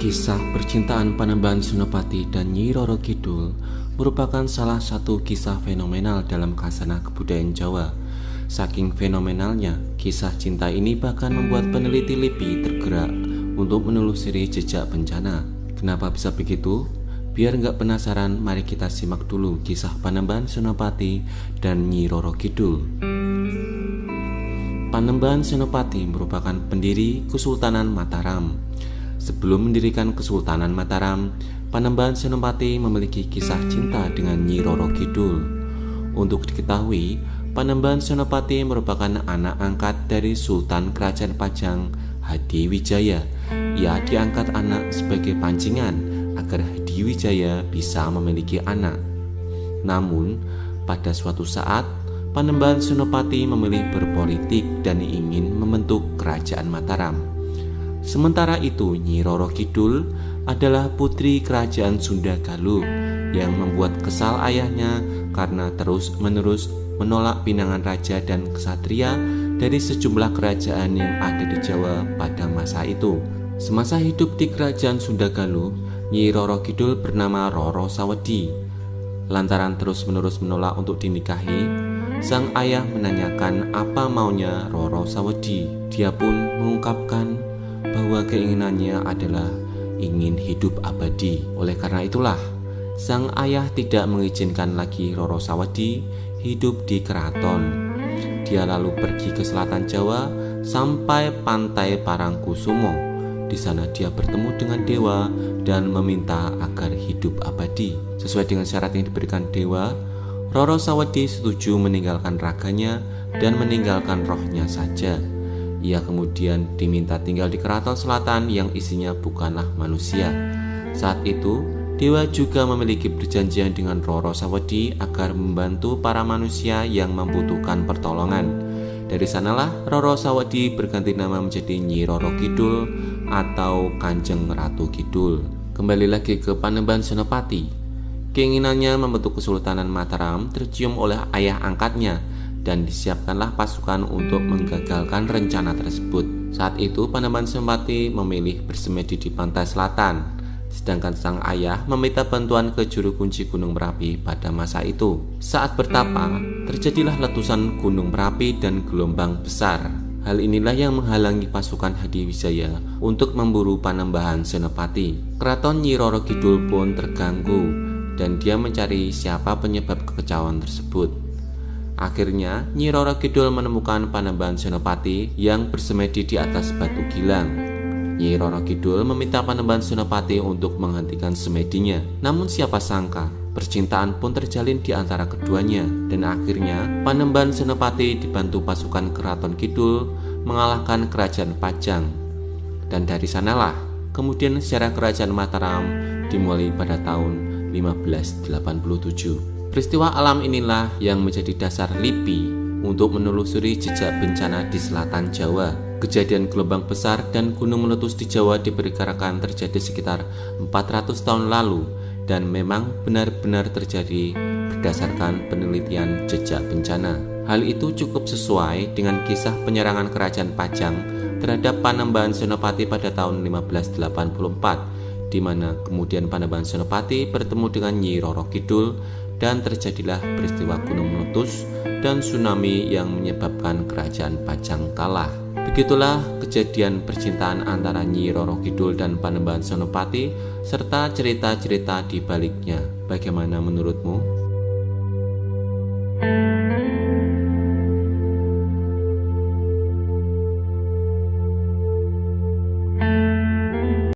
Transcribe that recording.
Kisah percintaan Panembahan Senopati dan Nyi Roro Kidul merupakan salah satu kisah fenomenal dalam khasanah kebudayaan Jawa. Saking fenomenalnya, kisah cinta ini bahkan membuat peneliti LIPI tergerak untuk menelusuri jejak bencana. Kenapa bisa begitu? Biar nggak penasaran, mari kita simak dulu kisah Panembahan Senopati dan Nyi Roro Kidul. Panembahan Senopati merupakan pendiri Kesultanan Mataram. Sebelum mendirikan Kesultanan Mataram, Panembahan Senopati memiliki kisah cinta dengan Nyi Roro Kidul. Untuk diketahui, Panembahan Senopati merupakan anak angkat dari Sultan Kerajaan Pajang, Hadiwijaya. Ia diangkat anak sebagai pancingan agar Hadiwijaya bisa memiliki anak. Namun, pada suatu saat, Panembahan Senopati memilih berpolitik dan ingin membentuk Kerajaan Mataram. Sementara itu, Nyi Roro Kidul adalah putri kerajaan Sunda Galuh yang membuat kesal ayahnya karena terus-menerus menolak pinangan raja dan ksatria dari sejumlah kerajaan yang ada di Jawa pada masa itu. Semasa hidup di kerajaan Sunda Galuh, Nyi Roro Kidul bernama Roro Sawedi. Lantaran terus-menerus menolak untuk dinikahi, sang ayah menanyakan apa maunya Roro Sawedi. Dia pun mengungkapkan bahwa keinginannya adalah ingin hidup abadi. Oleh karena itulah, sang ayah tidak mengizinkan lagi Roro Sawedi hidup di keraton. Dia lalu pergi ke selatan Jawa sampai pantai Parangkusumo. Di sana dia bertemu dengan dewa dan meminta agar hidup abadi. Sesuai dengan syarat yang diberikan dewa, Roro Sawedi setuju meninggalkan raganya dan meninggalkan rohnya saja. Ia kemudian diminta tinggal di keraton selatan yang isinya bukanlah manusia. Saat itu, dewa juga memiliki perjanjian dengan Roro Sawedi agar membantu para manusia yang membutuhkan pertolongan. Dari sanalah Roro Sawedi berganti nama menjadi Nyi Roro Kidul atau Kanjeng Ratu Kidul. Kembali lagi ke Panembahan Senopati. Keinginannya membentuk Kesultanan Mataram tercium oleh ayah angkatnya, dan disiapkanlah pasukan untuk menggagalkan rencana tersebut. Saat itu Panembahan Senopati memilih bersemedi di pantai selatan, sedangkan sang ayah meminta bantuan ke juru kunci Gunung Merapi pada masa itu. Saat bertapa, terjadilah letusan Gunung Merapi dan gelombang besar. Hal inilah yang menghalangi pasukan Hadiwijaya untuk memburu Panembahan Senopati. Keraton Nyi Roro Kidul pun terganggu dan dia mencari siapa penyebab kekacauan tersebut. Akhirnya, Nyi Roro Kidul menemukan Panembahan Senopati yang bersemedi di atas batu gilang. Nyi Roro Kidul meminta Panembahan Senopati untuk menghentikan semedinya. Namun siapa sangka, percintaan pun terjalin di antara keduanya. Dan akhirnya, Panembahan Senopati dibantu pasukan Keraton Kidul mengalahkan Kerajaan Pajang. Dan dari sanalah, kemudian sejarah Kerajaan Mataram dimulai pada tahun 1587. Peristiwa alam inilah yang menjadi dasar LIPI untuk menelusuri jejak bencana di selatan Jawa. Kejadian gelombang besar dan gunung meletus di Jawa diperkirakan terjadi sekitar 400 tahun lalu dan memang benar-benar terjadi berdasarkan penelitian jejak bencana. Hal itu cukup sesuai dengan kisah penyerangan Kerajaan Pajang terhadap Panembahan Senopati pada tahun 1584, di mana kemudian Panembahan Senopati bertemu dengan Nyi Roro Kidul dan terjadilah peristiwa gunung meletus dan tsunami yang menyebabkan Kerajaan Pajang kalah. Begitulah kejadian percintaan antara Nyi Roro Kidul dan Panembahan Senopati serta cerita-cerita di baliknya. Bagaimana menurutmu?